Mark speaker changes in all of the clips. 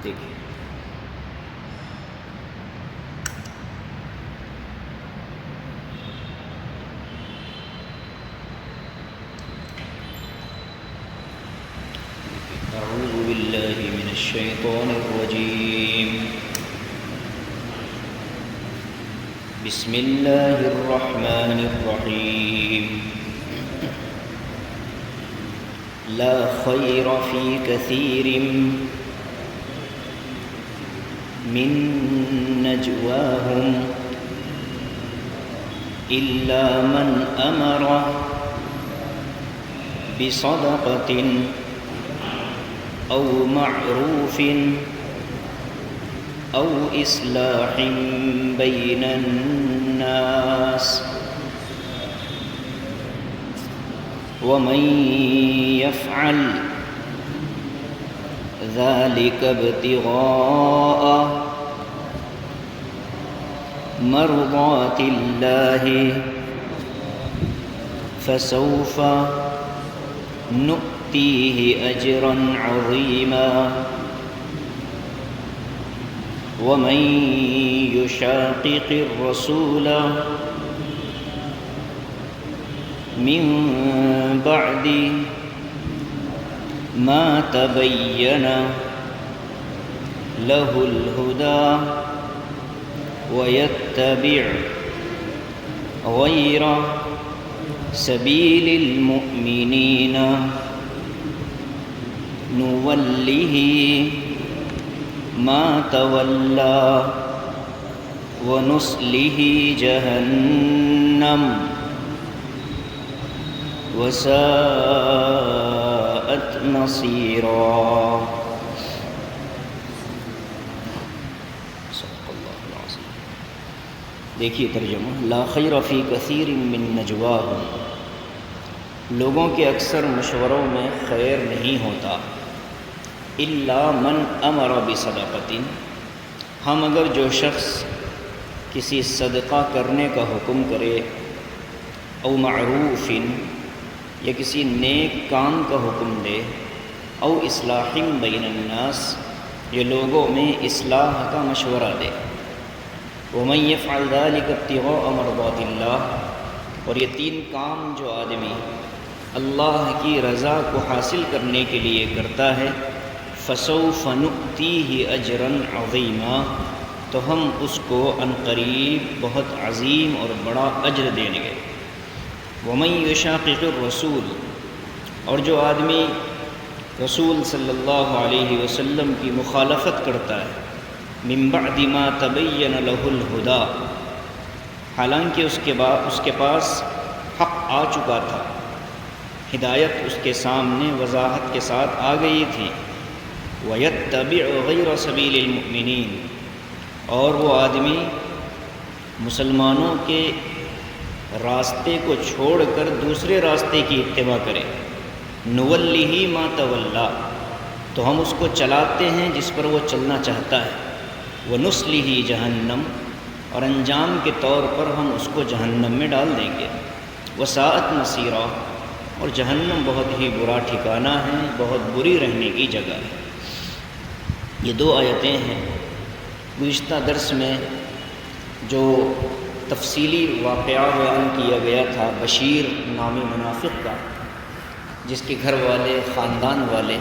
Speaker 1: دیکھیے اعوذ باللہ من الشیطان الرجیم بسم اللہ الرحمن الرحیم لا خیر فی کثیر من نجواہم الا من امر بصدقۃ او معروف او اصلاح بین الناس ومن يفعل ذلك ابتغاء مرضات الله فسوف نؤتيه أجرا عظيما ومن يشاقق الرسول من بعد ما تبين له الهدى ويتبع غير سبيل المؤمنين نوله ما تولى ونصله جهنم وساءت مصيرا. دیکھیے ترجمہ. لا خیر فی کثیر من نجواہم، لوگوں کے اکثر مشوروں میں خیر نہیں ہوتا. الا من امر بصدقۃ، ہم اگر جو شخص کسی صدقہ کرنے کا حکم کرے، او معروف یا کسی نیک کام کا حکم دے، او اصلاح بین الناس یا لوگوں میں اصلاح کا مشورہ دے. ومن يفعل ذلك ابتغاء مرضات اللہ، اور یہ تین کام جو آدمی اللہ کی رضا کو حاصل کرنے کے لیے کرتا ہے، فسوف نؤتیہ اجرا عظیما، تو ہم اس کو عنقریب بہت عظیم اور بڑا اجر دیں گے. ومن یشاقق الرسول، اور جو آدمی رسول صلی اللہ علیہ وسلم کی مخالفت کرتا ہے، من بعد ما تبین له الہدی، حالانکہ اس کے پاس حق آ چکا تھا، ہدایت اس کے سامنے وضاحت کے ساتھ آ گئی تھی. وَيَتَّبِعُ غَيْرَ سَبِيلِ الْمُؤْمِنِينَ، اور وہ آدمی مسلمانوں کے راستے کو چھوڑ کر دوسرے راستے کی اتباع کرے. نُوَلِّهِ مَا تَوَلَّى، تو ہم اس کو چلاتے ہیں جس پر وہ چلنا چاہتا ہے. وَنُصْلِهِ جَهَنَّمَ، اور انجام کے طور پر ہم اس کو جہنم میں ڈال دیں گے. وَسَاءَتْ مَصِيرًا، اور جہنم بہت ہی برا ٹھکانہ ہے، بہت بری رہنے کی جگہ ہے. یہ دو آیتیں ہیں. گزشتہ درس میں جو تفصیلی واقعہ بیان کیا گیا تھا بشیر نامی منافق کا، جس کے گھر والے خاندان والے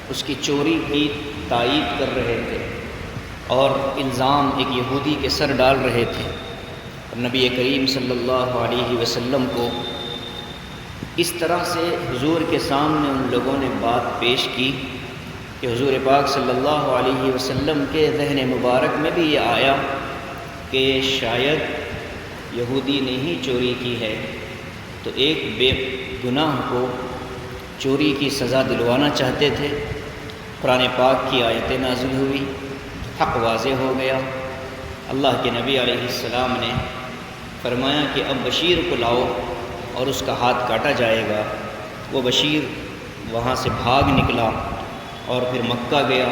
Speaker 1: اس کی چوری کی تائید کر رہے تھے اور الزام ایک یہودی کے سر ڈال رہے تھے. اور نبی کریم صلی اللہ علیہ وسلم کو اس طرح سے حضور کے سامنے ان لوگوں نے بات پیش کی کہ حضور پاک صلی اللہ علیہ وسلم کے ذہن مبارک میں بھی یہ آیا کہ شاید یہودی نے ہی چوری کی ہے، تو ایک بے گناہ کو چوری کی سزا دلوانا چاہتے تھے. قرآن پاک کی آیتیں نازل ہوئی، حق واضح ہو گیا. اللہ کے نبی علیہ السلام نے فرمایا کہ اب بشیر کو لاؤ اور اس کا ہاتھ کاٹا جائے گا. وہ بشیر وہاں سے بھاگ نکلا اور پھر مکہ گیا،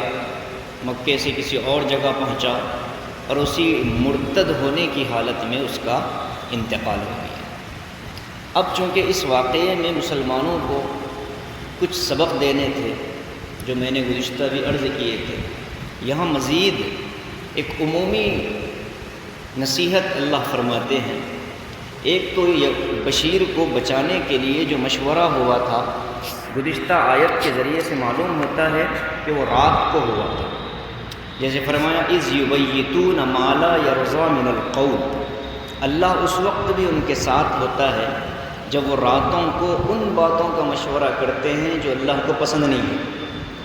Speaker 1: مکے سے کسی اور جگہ پہنچا اور اسی مرتد ہونے کی حالت میں اس کا انتقال ہو گیا. اب چونکہ اس واقعے میں مسلمانوں کو کچھ سبق دینے تھے جو میں نے گزشتہ بھی عرض کیے تھے یہاں مزید ایک عمومی نصیحت اللہ فرماتے ہیں۔ ایک تو بشیر کو بچانے کے لیے جو مشورہ ہوا تھا، گزشتہ آیت کے ذریعے سے معلوم ہوتا ہے کہ وہ رات کو ہوا تھا۔ جیسے فرمایا اذ یبیتون ما لا یرضی من القول، اللہ اس وقت بھی ان کے ساتھ ہوتا ہے جب وہ راتوں کو ان باتوں کا مشورہ کرتے ہیں جو اللہ کو پسند نہیں ہے۔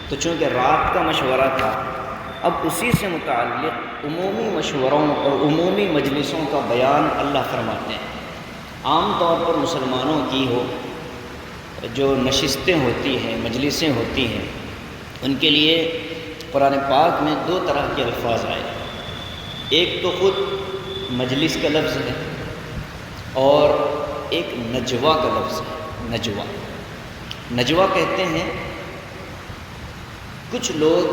Speaker 1: تو چونکہ رات کا مشورہ تھا، اب اسی سے متعلق عمومی مشوروں اور عمومی مجلسوں کا بیان اللہ فرماتے ہیں۔ عام طور پر مسلمانوں کی جو نشستیں ہوتی ہیں، مجلسیں ہوتی ہیں، ان کے لیے قرآن پاک میں دو طرح کے الفاظ آئے۔ ایک تو خود مجلس کا لفظ ہے اور ایک نجوہ کا لفظ ہے۔ نجوہ کہتے ہیں کچھ لوگ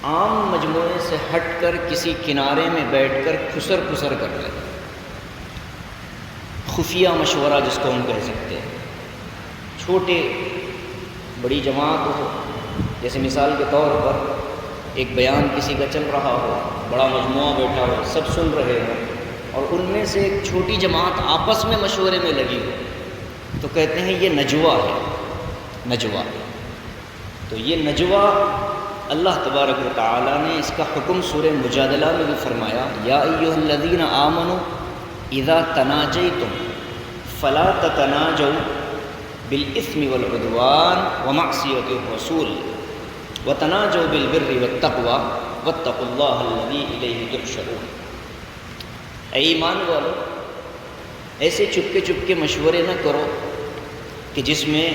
Speaker 1: عام مجموعے سے ہٹ کر کسی کنارے میں بیٹھ کر کھسر کھسر کر رہے ہیں، خفیہ مشورہ جس کو ہم کہہ سکتے ہیں۔ چھوٹے بڑی جماعت ہو، جیسے مثال کے طور پر ایک بیان کسی کا چل رہا ہو، بڑا مجموعہ بیٹھا ہو، سب سن رہے ہوں، اور ان میں سے ایک چھوٹی جماعت آپس میں مشورے میں لگی ہو، تو کہتے ہیں یہ نجوہ ہے۔ نجوہ تو یہ نجوہ اللہ تبارک و تعالیٰ نے اس کا حکم سورہ مجادلہ میں بھی فرمایا، یا ایھا الذین آمنوا اذا تناجیتم فلا تتناجوا بالاثم والعدوان ومعصیۃ الرسول وتناجوا بالبر والتقوى واتقوا اللہ الذی الیہ تحشرون۔ اے ایمان والو، ایسے چپکے مشورے نہ کرو کہ جس میں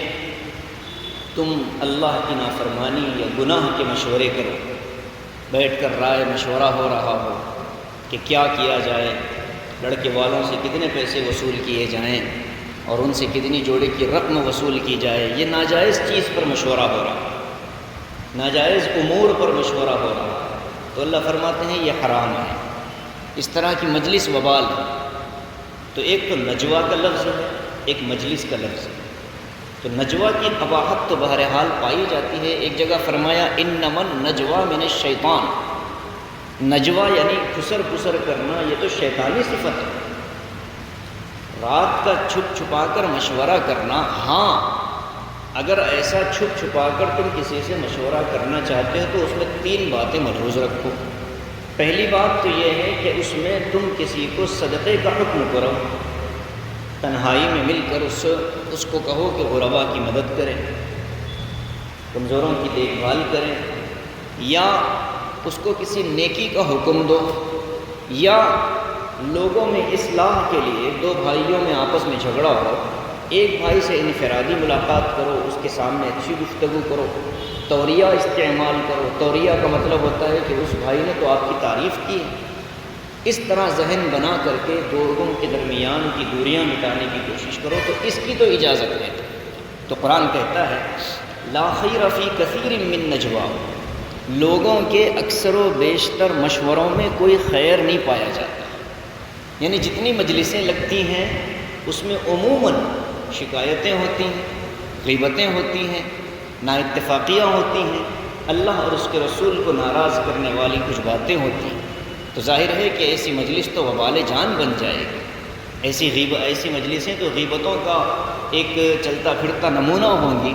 Speaker 1: تم اللہ کی نافرمانی یا گناہ کے مشورے کرو۔ بیٹھ کر رائے مشورہ ہو رہا ہو کہ کیا کیا جائے، لڑکے والوں سے کتنے پیسے وصول کیے جائیں اور ان سے کتنی جوڑے کی رقم وصول کی جائے، یہ ناجائز چیز پر مشورہ ہو رہا، ناجائز امور پر مشورہ ہو رہا، تو اللہ فرماتے ہیں یہ حرام ہے۔ اس طرح کی مجلس وبال ہے۔ تو ایک تو نجوہ کا لفظ ہے، ایک مجلس کا لفظ ہے۔ تو نجوہ کی قباحت تو بہرحال پائی جاتی ہے۔ ایک جگہ فرمایا انما النجوى من الشیطان، نجوہ یعنی کھسر پسر کرنا، یہ تو شیطانی صفت ہے۔ رات کا چھپ چھپا کر مشورہ کرنا، ہاں اگر ایسا چھپ چھپا کر تم کسی سے مشورہ کرنا چاہتے ہو تو اس میں 3 باتیں ملحوظ رکھو۔ پہلی بات تو یہ ہے کہ اس میں تم کسی کو صدقے کا حکم کرو، تنہائی میں مل کر اس کو کہو کہ غرباء کی مدد کریں، کمزوروں کی دیکھ بھال کریں، یا اس کو کسی نیکی کا حکم دو، یا لوگوں میں اصلاح کے لیے 2 بھائیوں میں آپس میں جھگڑا ہو، ایک بھائی سے انفرادی ملاقات کرو، اس کے سامنے اچھی گفتگو کرو، توریہ استعمال کرو۔ توریہ کا مطلب ہوتا ہے کہ اس بھائی نے تو آپ کی تعریف کی ہے۔ اس طرح ذہن بنا کر کے لوگوں کے درمیان کی دوریاں مٹانے کی کوشش کرو، تو اس کی تو اجازت ہے۔ تو قرآن کہتا ہے لا خیر فی کثیر من نجواہم، لوگوں کے اکثر و بیشتر مشوروں میں کوئی خیر نہیں پایا جاتا۔ یعنی جتنی مجلسیں لگتی ہیں اس میں عموماً شکایتیں ہوتی ہیں، غیبتیں ہوتی ہیں، نا اتفاقیاں ہوتی ہیں، اللہ اور اس کے رسول کو ناراض کرنے والی کچھ باتیں ہوتی ہیں۔ تو ظاہر ہے کہ ایسی مجلس تو وبال جان بن جائے گی۔ ایسی مجلسیں تو غیبتوں کا ایک چلتا پھرتا نمونہ ہوں گی،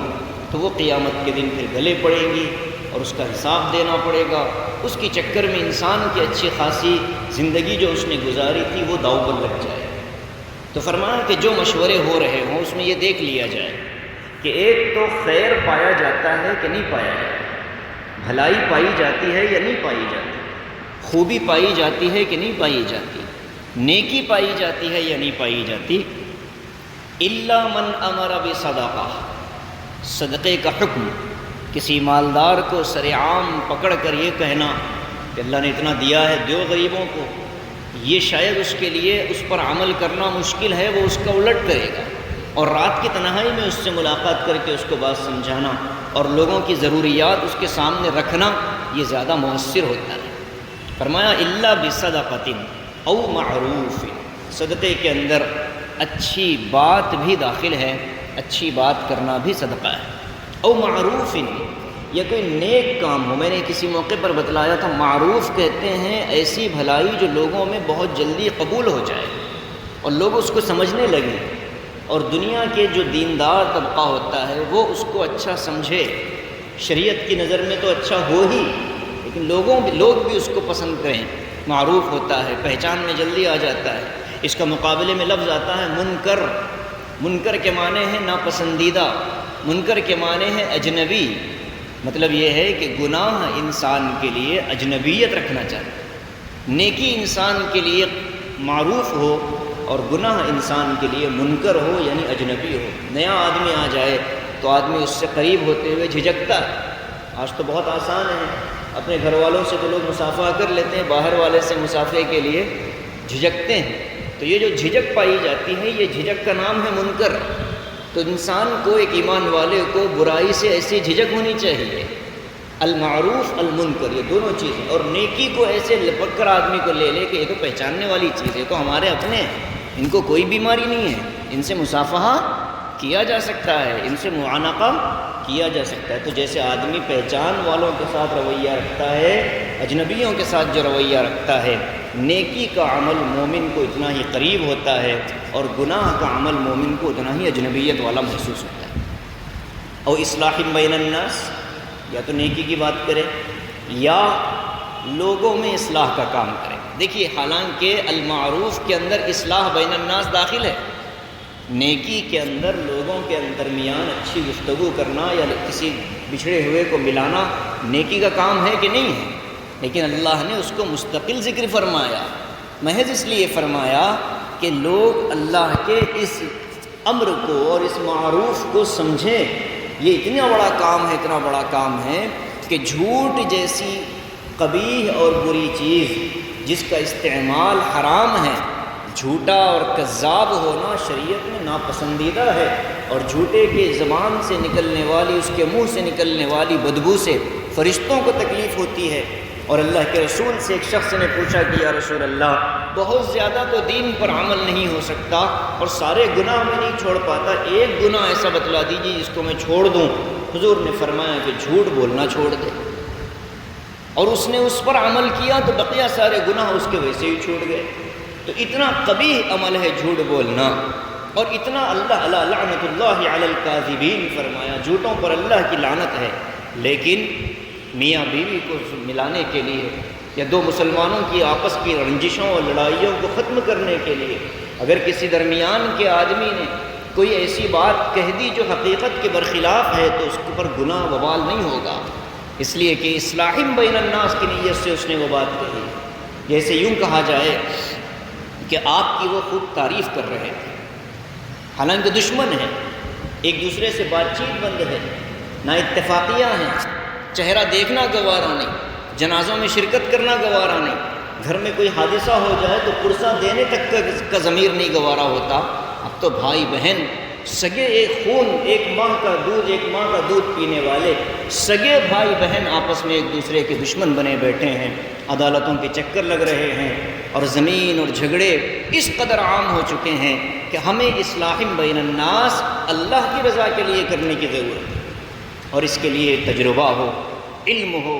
Speaker 1: تو وہ قیامت کے دن پھر گلے پڑیں گی اور اس کا حساب دینا پڑے گا۔ اس کے چکر میں انسان کی اچھی خاصی زندگی جو اس نے گزاری تھی وہ داؤ پر لگ جائے۔ تو فرمایا کہ جو مشورے ہو رہے ہوں اس میں یہ دیکھ لیا جائے کہ ایک تو خیر پایا جاتا ہے کہ نہیں پایا جاتا، بھلائی پائی جاتی ہے یا نہیں پائی جاتی، خوبی پائی جاتی ہے کہ نہیں پائی جاتی، نیکی پائی جاتی ہے یا نہیں پائی جاتی۔ الا من امر بصدقہ، صدقے کا حکم، کسی مالدار کو سرعام پکڑ کر یہ کہنا کہ اللہ نے اتنا دیا ہے دیو غریبوں کو، یہ شاید اس کے لیے اس پر عمل کرنا مشکل ہے، وہ اس کا الٹ کرے گا۔ اور رات کی تنہائی میں اس سے ملاقات کر کے اس کو بات سمجھانا اور لوگوں کی ضروریات اس کے سامنے رکھنا، یہ زیادہ مؤثر ہوتا ہے۔ فرمایا الا بصدقۃ او معروف، صدقے کے اندر اچھی بات بھی داخل ہے، اچھی بات کرنا بھی صدقہ ہے۔ او معروف، یا کوئی نیک کام ہو. میں نے کسی موقع پر بتلایا تھا، معروف کہتے ہیں ایسی بھلائی جو لوگوں میں بہت جلدی قبول ہو جائے اور لوگ اس کو سمجھنے لگیں، اور دنیا کے جو دیندار طبقہ ہوتا ہے وہ اس کو اچھا سمجھے. شریعت کی نظر میں تو اچھا ہو ہی، لیکن لوگ بھی اس کو پسند کریں. معروف ہوتا ہے، پہچان میں جلدی آ جاتا ہے. اس کا مقابلے میں لفظ آتا ہے منکر. منکر کے معنی ہے ناپسندیدہ، منکر کے معنی ہے اجنبی. مطلب یہ ہے کہ گناہ انسان کے لیے اجنبیت رکھنا چاہیے. نیکی انسان کے لیے معروف ہو اور گناہ انسان کے لیے منکر ہو، یعنی اجنبی ہو. نیا آدمی آ جائے تو آدمی اس سے قریب ہوتے ہوئے جھجکتا ہے. آج تو بہت آسان ہے، اپنے گھر والوں سے تو لوگ مصافحہ کر لیتے ہیں، باہر والے سے مصافحے کے لیے جھجکتے ہیں. تو یہ جو جھجک پائی جاتی ہے، یہ جھجک کا نام ہے منکر. تو انسان کو، ایک ایمان والے کو برائی سے ایسی جھجک ہونی چاہیے. المعروف المنکر، یہ دونوں چیزیں. اور نیکی کو ایسے لپک کر آدمی کو لے لے کہ یہ تو پہچاننے والی چیز ہے، تو ہمارے اپنے ہیں، ان کو کوئی بیماری نہیں ہے، ان سے مصافحہ کیا جا سکتا ہے، ان سے معانقہ کیا جا سکتا ہے. تو جیسے آدمی پہچان والوں کے ساتھ رویہ رکھتا ہے، اجنبیوں کے ساتھ جو رویہ رکھتا ہے، نیکی کا عمل مومن کو اتنا ہی قریب ہوتا ہے اور گناہ کا عمل مومن کو اتنا ہی اجنبیت والا محسوس ہوتا ہے. اور اصلاح بین الناس، یا تو نیکی کی بات کرے یا لوگوں میں اصلاح کا کام کرے. دیکھیے، حالانکہ المعروف کے اندر اصلاح بین الناس داخل ہے. نیکی کے اندر لوگوں کے درمیان اچھی گفتگو کرنا یا کسی بچھڑے ہوئے کو ملانا نیکی کا کام ہے کہ نہیں ہے، لیکن اللہ نے اس کو مستقل ذکر فرمایا. محض اس لیے فرمایا کہ لوگ اللہ کے اس امر کو اور اس معروف کو سمجھیں. یہ اتنا بڑا کام ہے، اتنا بڑا کام ہے کہ جھوٹ جیسی قبیح اور بری چیز جس کا استعمال حرام ہے، جھوٹا اور کذاب ہونا شریعت میں ناپسندیدہ ہے. اور جھوٹے کے زبان سے نکلنے والی، اس کے منہ سے نکلنے والی بدبو سے فرشتوں کو تکلیف ہوتی ہے. اور اللہ کے رسول سے ایک شخص نے پوچھا کہ یا رسول اللہ، بہت زیادہ تو دین پر عمل نہیں ہو سکتا اور سارے گناہ میں نہیں چھوڑ پاتا، ایک گناہ ایسا بتلا دیجیے جس کو میں چھوڑ دوں. حضور نے فرمایا کہ جھوٹ بولنا چھوڑ دے. اور اس نے اس پر عمل کیا تو بقیہ سارے گناہ اس کے ویسے ہی چھوٹ گئے. تو اتنا قبیح عمل ہے جھوٹ بولنا، اور اتنا اللہ لعنت اللہ علی الکاذبین فرمایا، جھوٹوں پر اللہ کی لعنت ہے. لیکن میاں بیوی کو ملانے کے لیے یا دو مسلمانوں کی آپس کی رنجشوں اور لڑائیوں کو ختم کرنے کے لیے اگر کسی درمیان کے آدمی نے کوئی ایسی بات کہہ دی جو حقیقت کے برخلاف ہے تو اس کے اوپر گناہ وبال نہیں ہوگا، اس لیے کہ اصلاح بین الناس کی نیت سے اس نے وہ بات کہی. جیسے یوں کہا جائے کہ آپ کی وہ خود تعریف کر رہے تھے، حالانکہ دشمن ہیں، ایک دوسرے سے بات چیت بند ہے، نہ اتفاقیاں ہیں، چہرہ دیکھنا گوارا نہیں، جنازوں میں شرکت کرنا گوارا نہیں، گھر میں کوئی حادثہ ہو جائے تو پرسہ دینے تک کا ضمیر نہیں گوارا ہوتا. اب تو بھائی بہن سگے، ایک خون، ایک ماں کا دودھ پینے والے سگے بھائی بہن آپس میں ایک دوسرے کے دشمن بنے بیٹھے ہیں، عدالتوں کے چکر لگ رہے ہیں، اور زمین اور جھگڑے اس قدر عام ہو چکے ہیں کہ ہمیں اصلاح بین الناس اللہ کی رضا کے لیے کرنے کی ضرورت ہے. اور اس کے لیے تجربہ ہو، علم ہو،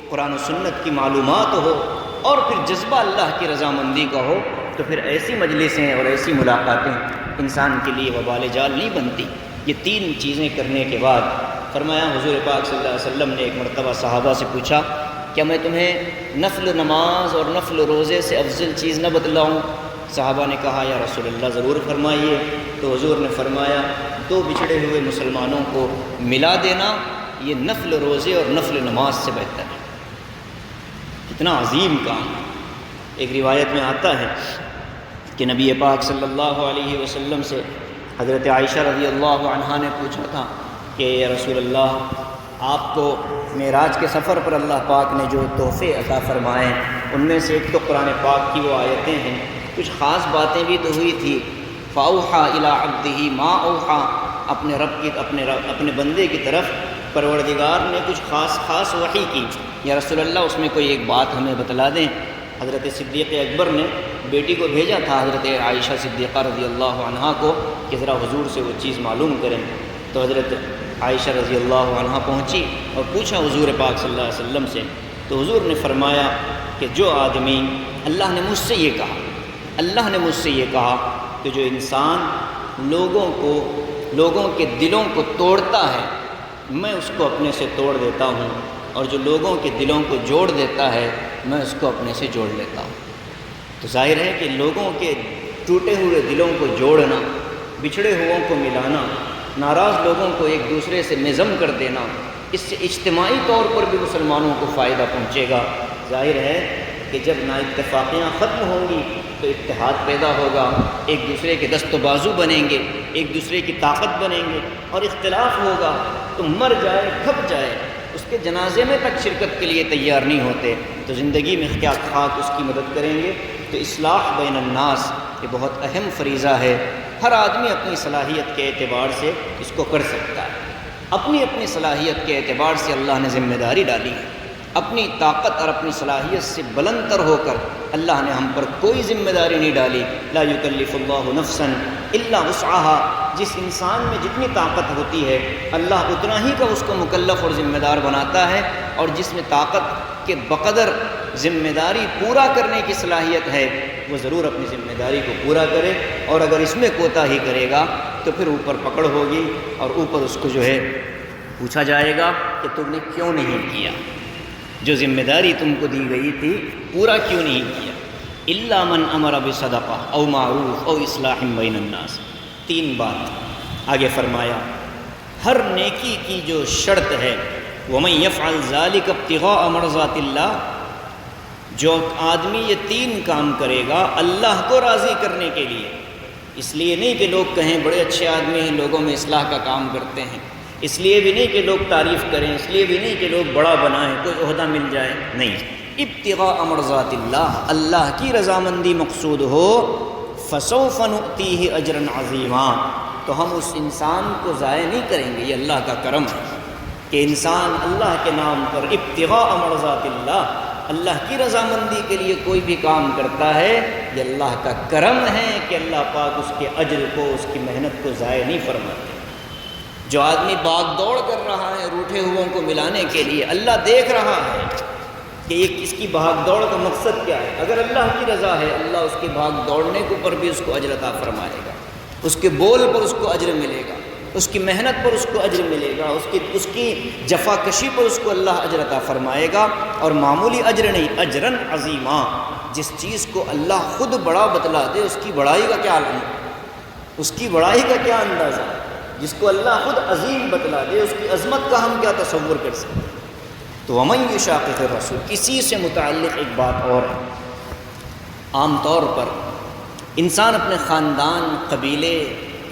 Speaker 1: قرآن و سنت کی معلومات ہو، اور پھر جذبہ اللہ کی رضامندی کا ہو، تو پھر ایسی مجلسیں اور ایسی ملاقاتیں انسان کے لیے وبال جال نہیں بنتی. یہ تین چیزیں کرنے کے بعد فرمایا، حضور پاک صلی اللہ علیہ وسلم نے ایک مرتبہ صحابہ سے پوچھا، کیا میں تمہیں نفل نماز اور نفل روزے سے افضل چیز نہ بتلاؤں؟ صحابہ نے کہا یا رسول اللہ ضرور فرمائیے. تو حضور نے فرمایا، دو بچھڑے ہوئے مسلمانوں کو ملا دینا یہ نفل روزے اور نفل نماز سے بہتر ہے. کتنا عظیم کام ہے. ایک روایت میں آتا ہے کہ نبی پاک صلی اللہ علیہ وسلم سے حضرت عائشہ رضی اللہ عنہا نے پوچھا تھا کہ یا رسول اللہ، آپ کو معراج کے سفر پر اللہ پاک نے جو تحفے عطا فرمائے ان میں سے ایک تو قرآن پاک کی وہ آیتیں ہیں، کچھ خاص باتیں بھی تو ہوئی تھی. فَأَوْحَىٰ إِلَىٰ عَبْدِهِ مَا أَوْحَىٰ، اپنے بندے کی طرف پروردگار نے کچھ خاص وحی کی. یا رسول اللہ اس میں کوئی ایک بات ہمیں بتلا دیں. حضرت صدیق اکبر نے بیٹی کو بھیجا تھا حضرت عائشہ صدیقہ رضی اللہ عنہا کو کہ ذرا حضور سے وہ چیز معلوم کریں. تو حضرت عائشہ رضی اللہ عنہ پہنچی اور پوچھا حضور پاک صلی اللہ علیہ وسلم سے، تو حضور نے فرمایا کہ جو آدمی، اللہ نے مجھ سے یہ کہا، اللہ نے مجھ سے یہ کہا کہ جو انسان لوگوں کے دلوں کو توڑتا ہے میں اس کو اپنے سے توڑ دیتا ہوں، اور جو لوگوں کے دلوں کو جوڑ دیتا ہے میں اس کو اپنے سے جوڑ لیتا ہوں۔ تو ظاہر ہے کہ لوگوں کے ٹوٹے ہوئے دلوں کو جوڑنا، بچھڑے ہوئوں کو ملانا، ناراض لوگوں کو ایک دوسرے سے نظم کر دینا، اس سے اجتماعی طور پر بھی مسلمانوں کو فائدہ پہنچے گا۔ ظاہر ہے کہ جب نا اتفاقیاں ختم ہوں گی تو اتحاد پیدا ہوگا، ایک دوسرے کے دست و بازو بنیں گے، ایک دوسرے کی طاقت بنیں گے، اور اختلاف ہوگا تو مر جائے کھپ جائے اس کے جنازے میں تک شرکت کے لیے تیار نہیں ہوتے، تو زندگی میں کیا خاک اس کی مدد کریں گے۔ تو اصلاح بین الناس یہ بہت اہم فریضہ ہے، ہر آدمی اپنی صلاحیت کے اعتبار سے اس کو کر سکتا ہے۔ اپنی اپنی صلاحیت کے اعتبار سے اللہ نے ذمہ داری ڈالی ہے، اپنی طاقت اور اپنی صلاحیت سے بلند تر ہو کر اللہ نے ہم پر کوئی ذمہ داری نہیں ڈالی۔ لا یکلف اللہ نفسا الا وسعها، جس انسان میں جتنی طاقت ہوتی ہے اللہ اتنا ہی کا اس کو مکلف اور ذمہ دار بناتا ہے، اور جس میں طاقت کے بقدر ذمہ داری پورا کرنے کی صلاحیت ہے وہ ضرور اپنی ذمہ داری کو پورا کرے، اور اگر اس میں کوتاہی کرے گا تو پھر اوپر پکڑ ہوگی، اور اوپر اس کو جو ہے پوچھا جائے گا کہ تم نے کیوں نہیں کیا، جو ذمہ داری تم کو دی گئی تھی پورا کیوں نہیں کیا۔ الا من امر بصدقہ او معروف او اصلاح بین الناس، تین بات آگے فرمایا۔ ہر نیکی کی جو شرط ہے ومن یفعل ذلک ابتغاء مرضات اللہ، جو آدمی یہ تین کام کرے گا اللہ کو راضی کرنے کے لیے، اس لیے نہیں کہ لوگ کہیں بڑے اچھے آدمی ہیں، لوگوں میں اصلاح کا کام کرتے ہیں، اس لیے بھی نہیں کہ لوگ تعریف کریں، اس لیے بھی نہیں کہ لوگ بڑا بنائیں، کوئی عہدہ مل جائے، نہیں، ابتغاء مرضات اللہ، اللہ کی رضامندی مقصود ہو، فسوف نؤتیہ اجرا عظیما، تو ہم اس انسان کو ضائع نہیں کریں گے۔ یہ اللہ کا کرم ہے کہ انسان اللہ کے نام پر ابتغاء مرضات اللہ، اللہ کی رضامندی کے لیے کوئی بھی کام کرتا ہے، یہ اللہ کا کرم ہے کہ اللہ پاک اس کے اجر کو، اس کی محنت کو ضائع نہیں فرماتے۔ جو آدمی باغ دوڑ کر رہا ہے روٹھے ہوئوں کو ملانے کے لیے، اللہ دیکھ رہا ہے کہ اس کی بھاگ دوڑ کا مقصد کیا ہے۔ اگر اللہ کی رضا ہے اللہ اس کے بھاگ دوڑنے کے اوپر بھی اس کو اجر عطا فرمائے گا، اس کے بول پر اس کو اجر ملے گا، اس کی محنت پر اس کو اجر ملے گا، اس کی جفا کشی پر اس کو اللہ اجر عطا فرمائے گا، اور معمولی اجر نہیں، اجرن عظیما۔ جس چیز کو اللہ خود بڑا بتلا دے اس کی بڑائی کا کیا علم، اس کی بڑائی کا کیا اندازہ، جس کو اللہ خود عظیم بتلا دے اس کی عظمت کا ہم کیا تصور کر سکتے ہیں۔ تو ومن یشاقق الرسول، اسی سے متعلق ایک بات اور ہے۔ عام طور پر انسان اپنے خاندان، قبیلے،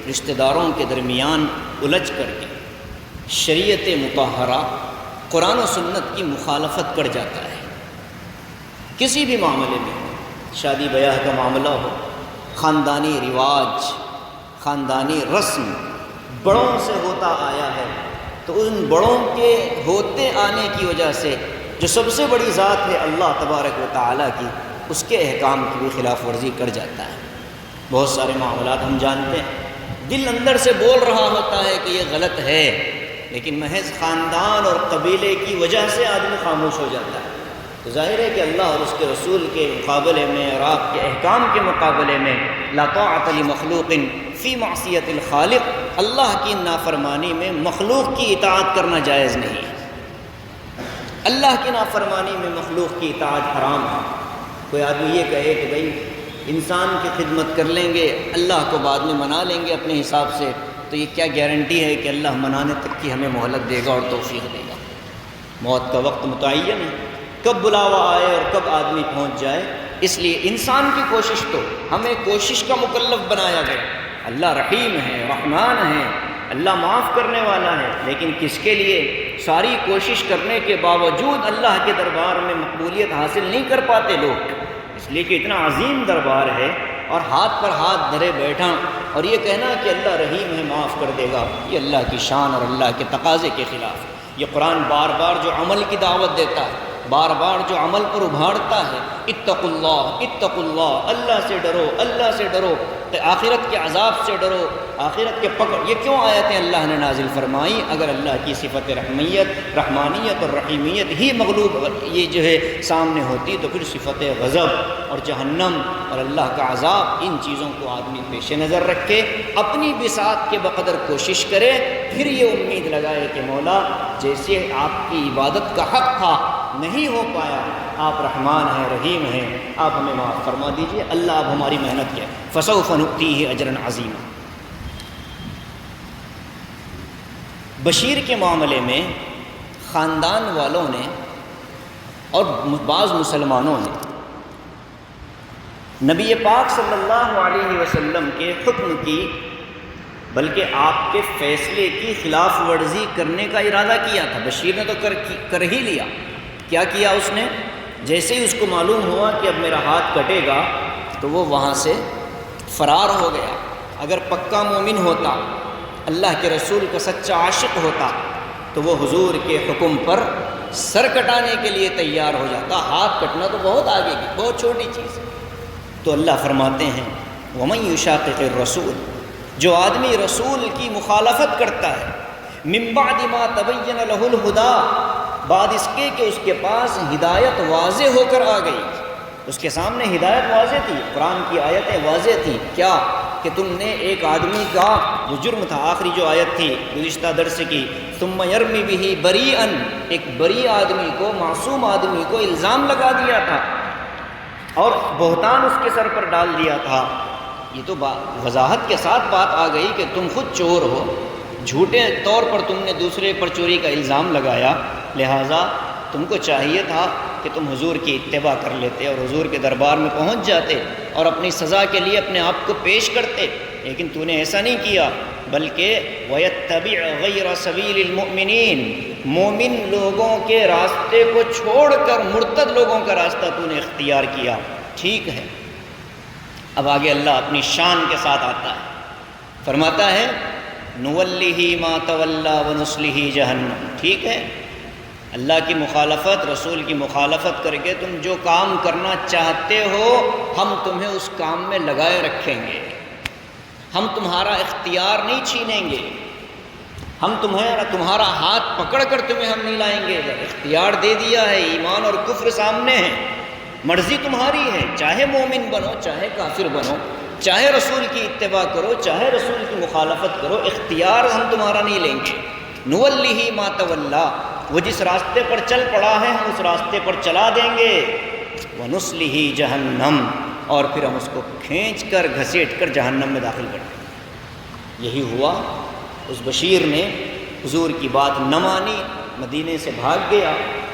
Speaker 1: رشتہ داروں کے درمیان الجھ کر کے شریعت مطہرہ، قرآن و سنت کی مخالفت کر جاتا ہے۔ کسی بھی معاملے میں، شادی بیاہ کا معاملہ ہو، خاندانی رواج، خاندانی رسم بڑوں سے ہوتا آیا ہے، تو ان بڑوں کے ہوتے آنے کی وجہ سے جو سب سے بڑی ذات ہے اللہ تبارک و تعالیٰ کی، اس کے احکام کی بھی خلاف ورزی کر جاتا ہے۔ بہت سارے معاملات ہم جانتے ہیں، دل اندر سے بول رہا ہوتا ہے کہ یہ غلط ہے، لیکن محض خاندان اور قبیلے کی وجہ سے آدمی خاموش ہو جاتا ہے۔ تو ظاہر ہے کہ اللہ اور اس کے رسول کے مقابلے میں اور آپ کے احکام کے مقابلے میں لا طاعۃ لمخلوق فی معصیۃ الخالق، اللہ کی نافرمانی میں مخلوق کی اطاعت کرنا جائز نہیں ہے۔ اللہ کی نافرمانی میں مخلوق کی اطاعت حرام ہے۔ کوئی آدمی یہ کہے کہ بھائی انسان کی خدمت کر لیں گے، اللہ کو بعد میں منا لیں گے اپنے حساب سے، تو یہ کیا گارنٹی ہے کہ اللہ منانے تک کی ہمیں مہلت دے گا اور توفیق دے گا؟ موت کا وقت متعین ہے، کب بلاوا آئے اور کب آدمی پہنچ جائے۔ اس لیے انسان کی کوشش، تو ہمیں کوشش کا مکلف بنایا گیا۔ اللہ رحیم ہے، رحمان ہے، اللہ معاف کرنے والا ہے، لیکن کس کے لیے؟ ساری کوشش کرنے کے باوجود اللہ کے دربار میں مقبولیت حاصل نہیں کر پاتے لوگ، اس لیے کہ اتنا عظیم دربار ہے، اور ہاتھ پر ہاتھ دھرے بیٹھا اور یہ کہنا کہ اللہ رحیم ہے معاف کر دے گا، یہ اللہ کی شان اور اللہ کے تقاضے کے خلاف ہے۔ یہ قرآن بار بار جو عمل کی دعوت دیتا ہے، بار بار جو عمل پر ابھارتا ہے، اتقوا اللہ، اتقوا اللہ، اللہ سے ڈرو، اللہ سے ڈرو، آخرت کے عذاب سے ڈرو، آخرت کے پکڑ. یہ کیوں آیتیں اللہ نے نازل فرمائی؟ اگر اللہ کی صفت رحمانیت اور رحیمیت ہی مغلوب یہ جو ہے سامنے ہوتی تو پھر صفت غضب اور جہنم اور اللہ کا عذاب، ان چیزوں کو آدمی پیش نظر رکھے، اپنی بساط کے بقدر کوشش کرے، پھر یہ امید لگائے کہ مولا جیسے آپ کی عبادت کا حق تھا نہیں ہو پایا، آپ رحمان ہیں، رحیم ہیں، آپ ہمیں معاف فرما دیجئے. اللہ اب ہماری محنت کیا فسوف نؤتیہ اجرا عظیما. بشیر کے معاملے میں خاندان والوں نے اور بعض مسلمانوں نے نبی پاک صلی اللہ علیہ وسلم کے حکم کی بلکہ آپ کے فیصلے کی خلاف ورزی کرنے کا ارادہ کیا تھا. بشیر نے تو کر ہی لیا. کیا کیا اس نے؟ جیسے ہی اس کو معلوم ہوا کہ اب میرا ہاتھ کٹے گا تو وہ وہاں سے فرار ہو گیا. اگر پکا مومن ہوتا، اللہ کے رسول کا سچا عاشق ہوتا تو وہ حضور کے حکم پر سر کٹانے کے لیے تیار ہو جاتا. ہاتھ کٹنا تو بہت آگے کی بہت چھوٹی چیز ہے. تو اللہ فرماتے ہیں وَمَن يُشَاقِقِ الرَّسُولِ، جو آدمی رسول کی مخالفت کرتا ہے، مِن بَعْدِ مَا تَبَيَّنَ لَهُ الْهُدَىٰ، بعد اس کے کہ اس کے پاس ہدایت واضح ہو کر آ گئی. اس کے سامنے ہدایت واضح تھی، قرآن کی آیتیں واضح تھیں. کیا کہ تم نے ایک آدمی کا جو جرم تھا، آخری جو آیت تھی گزشتہ درس کی، ثم یرمی بہ بریئا، ایک بری آدمی کو، معصوم آدمی کو الزام لگا دیا تھا اور بہتان اس کے سر پر ڈال دیا تھا. یہ تو وضاحت کے ساتھ بات آ گئی کہ تم خود چور ہو، جھوٹے طور پر تم نے دوسرے پر چوری کا الزام لگایا، لہٰذا تم کو چاہیے تھا کہ تم حضور کی اتباع کر لیتے اور حضور کے دربار میں پہنچ جاتے اور اپنی سزا کے لیے اپنے آپ کو پیش کرتے. لیکن تو نے ایسا نہیں کیا، بلکہ وَيَتَّبِعْ غَيْرَ سَبِيلِ الْمُؤْمِنِينَ، مومن لوگوں کے راستے کو چھوڑ کر مرتد لوگوں کا راستہ تو نے اختیار کیا. ٹھیک ہے. اب آگے اللہ اپنی شان کے ساتھ آتا ہے، فرماتا ہے نُوَلِّهِ مَا تَوَلَّى وَنُصْلِهِ جَهَنَّمَ. ٹھیک ہے، اللہ کی مخالفت، رسول کی مخالفت کر کے تم جو کام کرنا چاہتے ہو ہم تمہیں اس کام میں لگائے رکھیں گے. ہم تمہارا اختیار نہیں چھینیں گے، ہم تمہارا ہاتھ پکڑ کر تمہیں ہم نہیں لائیں گے. اختیار دے دیا ہے، ایمان اور کفر سامنے ہے، مرضی تمہاری ہے، چاہے مومن بنو چاہے کافر بنو، چاہے رسول کی اتباع کرو چاہے رسول کی مخالفت کرو، اختیار ہم تمہارا نہیں لیں گے. نُوَلِّهِ مَا تَوَلَّى، وہ جس راستے پر چل پڑا ہے ہم اس راستے پر چلا دیں گے. وَنُصْلِهِ جَهَنَّمَ، اور پھر ہم اس کو کھینچ کر گھسیٹ کر جہنم میں داخل کر دیں. یہی ہوا. اس بشیر نے حضور کی بات نہ مانی، مدینے سے بھاگ گیا.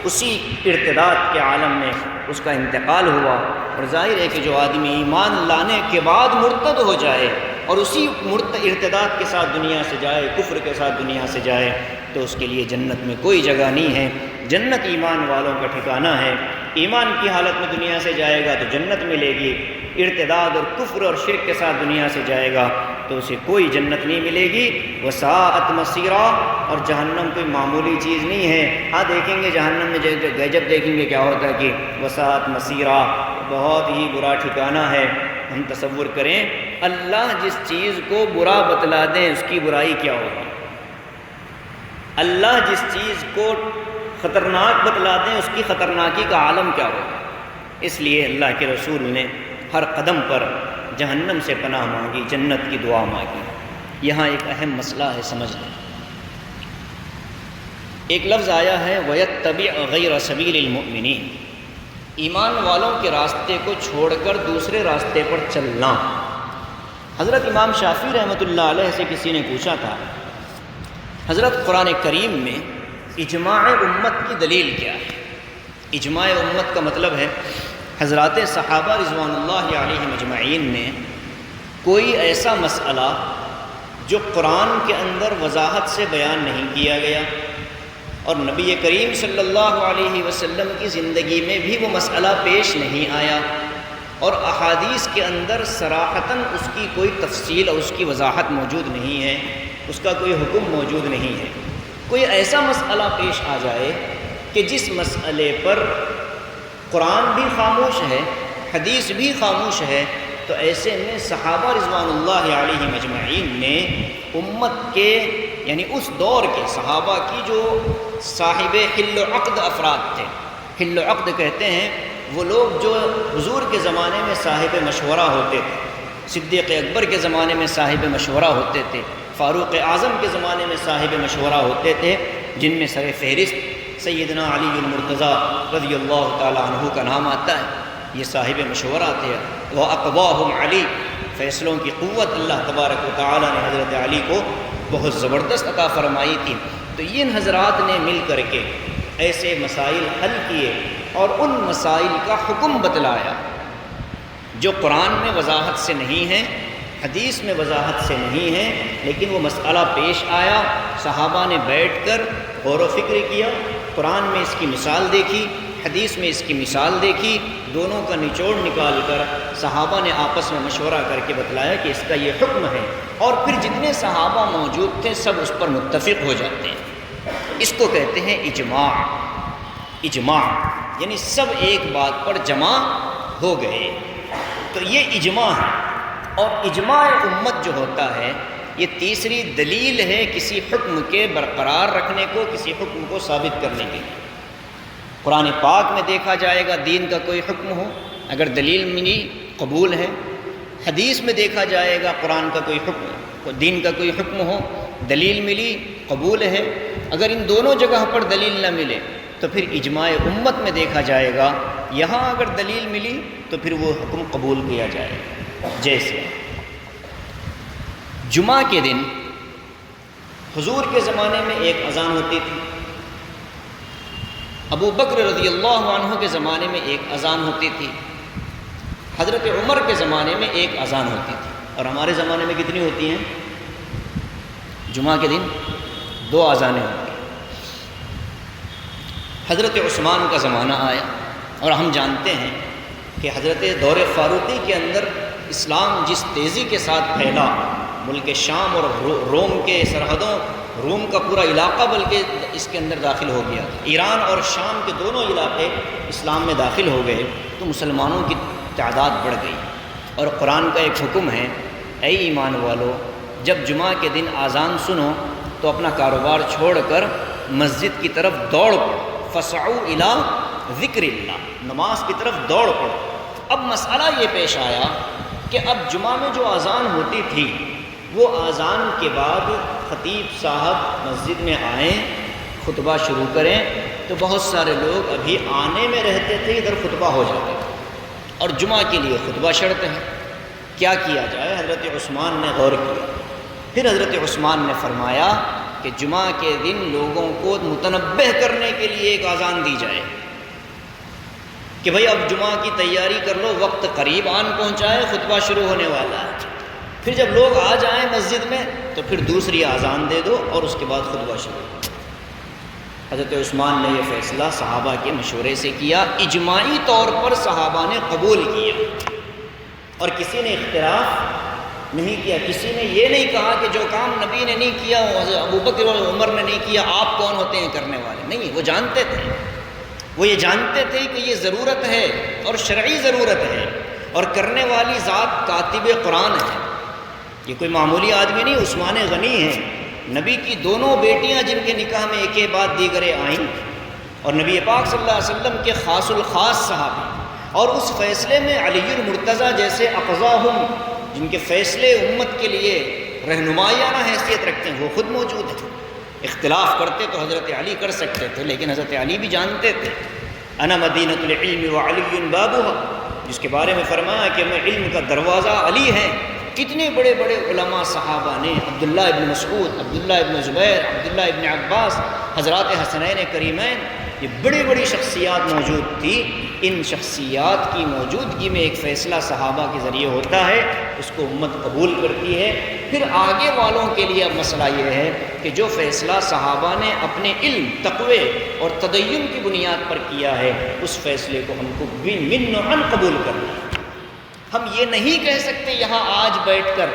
Speaker 1: اسی ارتداد کے عالم میں اس کا انتقال ہوا. اور ظاہر ہے کہ جو آدمی ایمان لانے کے بعد مرتد ہو جائے اور اسی ارتداد کے ساتھ دنیا سے جائے، کفر کے ساتھ دنیا سے جائے، تو اس کے لیے جنت میں کوئی جگہ نہیں ہے. جنت ایمان والوں کا ٹھکانہ ہے. ایمان کی حالت میں دنیا سے جائے گا تو جنت ملے گی، ارتداد اور کفر اور شرک کے ساتھ دنیا سے جائے گا تو اسے کوئی جنت نہیں ملے گی. وساءت مصیرا، اور جہنم کوئی معمولی چیز نہیں ہے. ہاں دیکھیں گے جہنم میں جب دیکھیں گے کیا ہوتا ہے کہ وساءت مصیرا، بہت ہی برا ٹھکانہ ہے. ہم تصور کریں اللہ جس چیز کو برا بتلا دیں اس کی برائی کیا ہوگی، اللہ جس چیز کو خطرناک بتلا دیں اس کی خطرناکی کا عالم کیا ہوگا. اس لیے اللہ کے رسول نے ہر قدم پر جہنم سے پناہ مانگی، جنت کی دعا مانگی. یہاں ایک اہم مسئلہ ہے، سمجھ لیں. ایک لفظ آیا ہے وَيَتَّبِعْ غَيْرَ سَبِيلِ الْمُؤْمِنِينَ، ایمان والوں کے راستے کو چھوڑ کر دوسرے راستے پر چلنا. حضرت امام شافعی رحمۃ اللہ علیہ سے کسی نے پوچھا تھا حضرت قرآن کریم میں اجماع امت کی دلیل کیا ہے؟ اجماع امت کا مطلب ہے حضرات صحابہ رضوان اللہ علیہم اجمعین نے کوئی ایسا مسئلہ جو قرآن کے اندر وضاحت سے بیان نہیں کیا گیا اور نبی کریم صلی اللہ علیہ وسلم کی زندگی میں بھی وہ مسئلہ پیش نہیں آیا اور احادیث کے اندر صراحتاً اس کی کوئی تفصیل اور اس کی وضاحت موجود نہیں ہے، اس کا کوئی حکم موجود نہیں ہے. کوئی ایسا مسئلہ پیش آ جائے کہ جس مسئلے پر قرآن بھی خاموش ہے، حدیث بھی خاموش ہے، تو ایسے میں صحابہ رضوان اللہ علیہم اجمعین نے امت کے یعنی اس دور کے صحابہ کی جو صاحب حل و عقد افراد تھے، حل و عقد کہتے ہیں وہ لوگ جو حضور کے زمانے میں صاحب مشورہ ہوتے تھے، صدیق اکبر کے زمانے میں صاحب مشورہ ہوتے تھے، فاروق اعظم کے زمانے میں صاحب مشورہ ہوتے تھے، جن میں سر فہرست سیدنا علی المرتضیٰ رضی اللہ تعالیٰ عنہ کا نام آتا ہے۔ یہ صاحب مشورہ تھے، وَأَقْضَاهُمْ علی، فیصلوں کی قوت اللہ تبارک و تعالیٰ نے حضرت علی کو بہت زبردست عطا فرمائی تھی۔ تو ان حضرات نے مل کر کے ایسے مسائل حل کیے اور ان مسائل کا حکم بتلایا جو قرآن میں وضاحت سے نہیں ہے، حدیث میں وضاحت سے نہیں ہے، لیکن وہ مسئلہ پیش آیا، صحابہ نے بیٹھ کر غور و فکر کیا، قرآن میں اس کی مثال دیکھی، حدیث میں اس کی مثال دیکھی، دونوں کا نچوڑ نکال کر صحابہ نے آپس میں مشورہ کر کے بتلایا کہ اس کا یہ حکم ہے، اور پھر جتنے صحابہ موجود تھے سب اس پر متفق ہو جاتے ہیں۔ اس کو کہتے ہیں اجماع۔ اجماع یعنی سب ایک بات پر جمع ہو گئے، تو یہ اجماع ہے۔ اور اجماع امت جو ہوتا ہے یہ تیسری دلیل ہے کسی حکم کے برقرار رکھنے کو، کسی حکم کو ثابت کرنے کے لیے۔ قرآن پاک میں دیکھا جائے گا دین کا کوئی حکم ہو، اگر دلیل ملی قبول ہے، حدیث میں دیکھا جائے گا قرآن کا کوئی حکم، دین کا کوئی حکم ہو، دلیل ملی قبول ہے، اگر ان دونوں جگہ پر دلیل نہ ملے تو پھر اجماع امت میں دیکھا جائے گا، یہاں اگر دلیل ملی تو پھر وہ حکم قبول کیا جائے گا۔ جیسے جمعہ کے دن حضور کے زمانے میں ایک اذان ہوتی تھی، ابو بکر رضی اللہ عنہ کے زمانے میں ایک اذان ہوتی تھی، حضرت عمر کے زمانے میں ایک اذان ہوتی تھی، اور ہمارے زمانے میں کتنی ہوتی ہیں؟ جمعہ کے دن 2 اذانیں ہوتی ہیں۔ حضرت عثمان کا زمانہ آیا اور ہم جانتے ہیں کہ حضرت دور فاروقی کے اندر اسلام جس تیزی کے ساتھ پھیلا، ملک شام اور روم کے سرحدوں، روم کا پورا علاقہ بلکہ اس کے اندر داخل ہو گیا تھا، ایران اور شام کے دونوں علاقے اسلام میں داخل ہو گئے، تو مسلمانوں کی تعداد بڑھ گئی، اور قرآن کا ایک حکم ہے، اے ایمان والو جب جمعہ کے دن اذان سنو تو اپنا کاروبار چھوڑ کر مسجد کی طرف دوڑ پڑو، فسعوا الی ذکر اللہ، نماز کی طرف دوڑ پڑو۔ اب مسئلہ یہ پیش آیا کہ اب جمعہ میں جو اذان ہوتی تھی وہ اذان کے بعد خطیب صاحب مسجد میں آئیں، خطبہ شروع کریں، تو بہت سارے لوگ ابھی آنے میں رہتے تھے، ادھر خطبہ ہو جاتے تھے، اور جمعہ کے لیے خطبہ شرط ہے، کیا کیا جائے؟ حضرت عثمان نے غور کیا، پھر حضرت عثمان نے فرمایا کہ جمعہ کے دن لوگوں کو متنبہ کرنے کے لیے ایک اذان دی جائے کہ بھئی اب جمعہ کی تیاری کر لو، وقت قریب آن پہنچا ہے، خطبہ شروع ہونے والا ہے۔ پھر جب لوگ آ جائیں مسجد میں تو پھر دوسری اذان دے دو اور اس کے بعد خطبہ شروع۔ حضرت عثمان نے یہ فیصلہ صحابہ کے مشورے سے کیا، اجماعی طور پر صحابہ نے قبول کیا، اور کسی نے اختلاف نہیں کیا، کسی نے یہ نہیں کہا کہ جو کام نبی نے نہیں کیا، ابو بکر اور عمر نے نہیں کیا، آپ کون ہوتے ہیں کرنے والے؟ نہیں، وہ جانتے تھے، وہ یہ جانتے تھے کہ یہ ضرورت ہے اور شرعی ضرورت ہے، اور کرنے والی ذات کاتب قرآن ہے، یہ کوئی معمولی آدمی نہیں، عثمان غنی ہیں، نبی کی دونوں بیٹیاں جن کے نکاح میں ایک بعد دیگرے آئیں، اور نبی پاک صلی اللہ علیہ وسلم کے خاص الخاص صحابی، اور اس فیصلے میں علی المرتضیٰ جیسے اقضاہم جن کے فیصلے امت کے لیے رہنمائیانہ حیثیت رکھتے ہیں وہ خود موجود ہیں۔ اختلاف کرتے تو حضرت علی کر سکتے تھے، لیکن حضرت علی بھی جانتے تھے، انا مدینۃ العلم وعلی بابها، جس کے بارے میں فرمایا کہ میں علم کا دروازہ علی ہے۔ کتنے بڑے بڑے علماء صحابہ نے، عبداللہ ابن مسعود، عبداللہ ابن زبیر، عبداللہ ابن عباس، حضرات حسنین کریمین، یہ بڑی بڑی شخصیات موجود تھی۔ ان شخصیات کی موجودگی میں ایک فیصلہ صحابہ کے ذریعے ہوتا ہے، اس کو امت قبول کرتی ہے۔ پھر آگے والوں کے لیے اب مسئلہ یہ ہے کہ جو فیصلہ صحابہ نے اپنے علم، تقوی اور تدین کی بنیاد پر کیا ہے، اس فیصلے کو ہم کو من عن قبول کرنا ہے۔ ہم یہ نہیں کہہ سکتے یہاں آج بیٹھ کر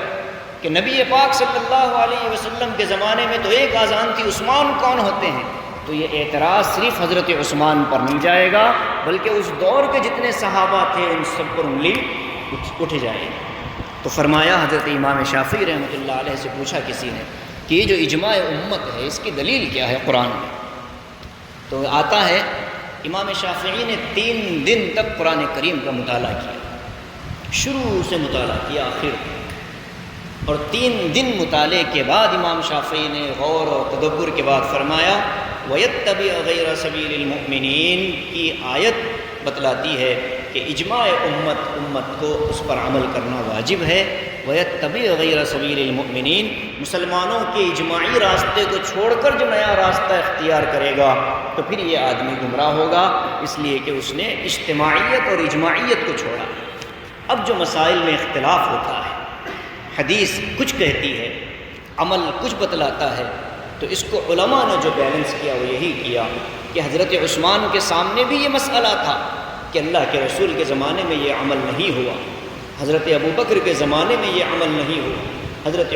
Speaker 1: کہ نبی پاک صلی اللہ علیہ وسلم کے زمانے میں تو ایک اذان تھی، عثمان کون ہوتے ہیں؟ تو یہ اعتراض صرف حضرت عثمان پر نہیں جائے گا، بلکہ اس دور کے جتنے صحابہ تھے ان سب پر انگلی اٹھ جائے۔ تو فرمایا حضرت امام شافعی رحمۃ اللہ علیہ سے پوچھا کسی نے کہ یہ جو اجماع امت ہے اس کی دلیل کیا ہے قرآن میں؟ تو آتا ہے امام شافعی نے 3 دن تک قرآن کریم کا مطالعہ کیا، شروع سے مطالعہ کیا آخر تک، اور 3 دن مطالعے کے بعد امام شافعی نے غور اور تدبر کے بعد فرمایا وَيَتَّبِعْ غَيْرَ سَبِيلِ الْمُؤْمِنِينَ کی آیت بتلاتی ہے کہ اجماع امت کو اس پر عمل کرنا واجب ہے۔ وَيَتَّبِعْ غَيْرَ سَبِيلِ الْمُؤْمِنِينَ مسلمانوں کے اجماعی راستے کو چھوڑ کر جو نیا راستہ اختیار کرے گا تو پھر یہ آدمی گمراہ ہوگا، اس لیے کہ اس نے اجتماعیت اور اجماعیت کو چھوڑا۔ اب جو مسائل میں اختلاف ہوتا ہے، حدیث کچھ کہتی ہے، عمل کچھ بتلاتا ہے، تو اس کو علماء نے جو بیلنس کیا وہ یہی کیا کہ حضرت عثمان کے سامنے بھی یہ مسئلہ تھا کہ اللہ کے رسول کے زمانے میں یہ عمل نہیں ہوا، حضرت ابوبکر کے زمانے میں یہ عمل نہیں ہوا، حضرت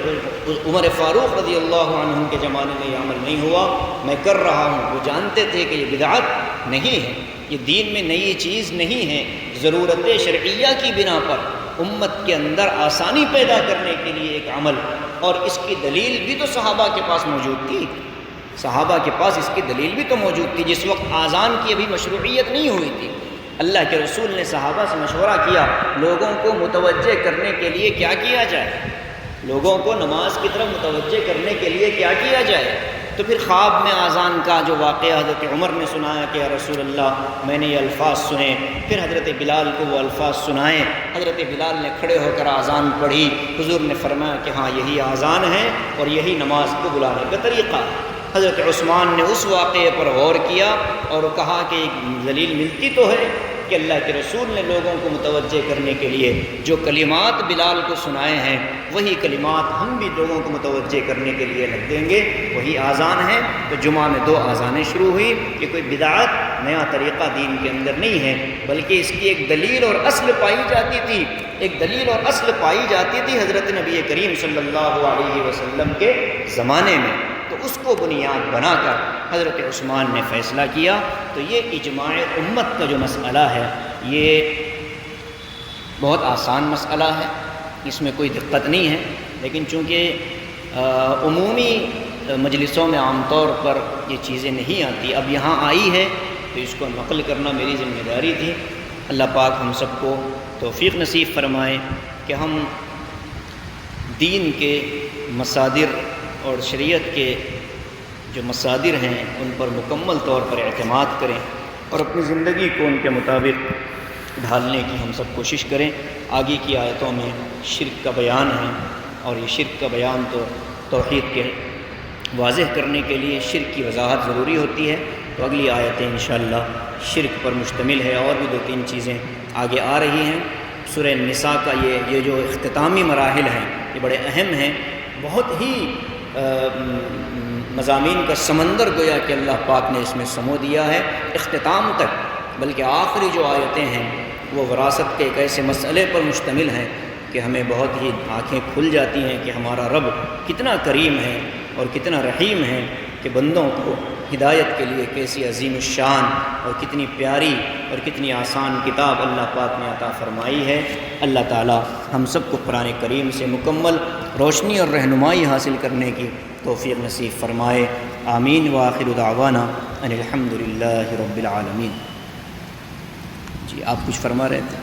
Speaker 1: عمر فاروق رضی اللہ عنہ کے زمانے میں یہ عمل نہیں ہوا، میں کر رہا ہوں۔ وہ جانتے تھے کہ یہ بدعت نہیں ہے، یہ دین میں نئی چیز نہیں ہے، ضرورت شرعیہ کی بنا پر امت کے اندر آسانی پیدا کرنے کے لیے ایک عمل، اور اس کی دلیل بھی تو صحابہ کے پاس موجود تھی، صحابہ کے پاس اس کی دلیل بھی تو موجود تھی جس وقت آذان کی ابھی مشروعیت نہیں ہوئی تھی۔ اللہ کے رسول نے صحابہ سے مشورہ کیا لوگوں کو متوجہ کرنے کے لیے کیا کیا جائے، لوگوں کو نماز کی طرف متوجہ کرنے کے لیے کیا کیا جائے۔ تو پھر خواب میں آذان کا جو واقعہ حضرت عمر نے سنایا کہ یا رسول اللہ میں نے یہ الفاظ سنے، پھر حضرت بلال کو وہ الفاظ سنائے، حضرت بلال نے کھڑے ہو کر آذان پڑھی، حضور نے فرمایا کہ ہاں یہی آذان ہے اور یہی نماز کو بلانے کا طریقہ۔ حضرت عثمان نے اس واقعے پر غور کیا اور کہا کہ ایک دلیل ملتی تو ہے کہ اللہ کے رسول نے لوگوں کو متوجہ کرنے کے لیے جو کلمات بلال کو سنائے ہیں وہی کلمات ہم بھی لوگوں کو متوجہ کرنے کے لیے لگ دیں گے، وہی آذان ہے۔ تو جمعہ میں 2 آذانیں شروع ہوئی، کہ کوئی بدعت نیا طریقہ دین کے اندر نہیں ہے، بلکہ اس کی ایک دلیل اور اصل پائی جاتی تھی، ایک دلیل اور اصل پائی جاتی تھی حضرت نبی کریم صلی اللہ علیہ وسلم کے زمانے میں، تو اس کو بنیاد بنا کر حضرت عثمان نے فیصلہ کیا۔ تو یہ اجماع امت کا جو مسئلہ ہے یہ بہت آسان مسئلہ ہے، اس میں کوئی دقت نہیں ہے، لیکن چونکہ عمومی مجلسوں میں عام طور پر یہ چیزیں نہیں آتی، اب یہاں آئی ہے تو اس کو نقل کرنا میری ذمہ داری تھی۔ اللہ پاک ہم سب کو توفیق نصیب فرمائے کہ ہم دین کے مصادر اور شریعت کے جو مصادر ہیں ان پر مکمل طور پر اعتماد کریں اور اپنی زندگی کو ان کے مطابق ڈھالنے کی ہم سب کوشش کریں۔ آگے کی آیتوں میں شرک کا بیان ہے، اور یہ شرک کا بیان تو توحید کے واضح کرنے کے لیے شرک کی وضاحت ضروری ہوتی ہے، تو اگلی آیتیں انشاءاللہ شرک پر مشتمل ہے، اور بھی 2-3 چیزیں آگے آ رہی ہیں۔ سورہ النساء کا یہ جو اختتامی مراحل ہیں یہ بڑے اہم ہیں، بہت ہی مضامین کا سمندر گویا کہ اللہ پاک نے اس میں سمو دیا ہے اختتام تک، بلکہ آخری جو آیتیں ہیں وہ وراثت کے ایک ایسے مسئلے پر مشتمل ہیں کہ ہمیں بہت ہی آنکھیں کھل جاتی ہیں کہ ہمارا رب کتنا کریم ہے اور کتنا رحیم ہے، کہ بندوں کو ہدایت کے لیے کیسی عظیم الشان اور کتنی پیاری اور کتنی آسان کتاب اللہ پاک نے عطا فرمائی ہے۔ اللہ تعالی ہم سب کو قرآن کریم سے مکمل روشنی اور رہنمائی حاصل کرنے کی توفیق نصیب فرمائے، آمین۔ وآخر دعوانا ان الحمد للہ رب العالمین۔ جی آپ کچھ فرما رہے تھے؟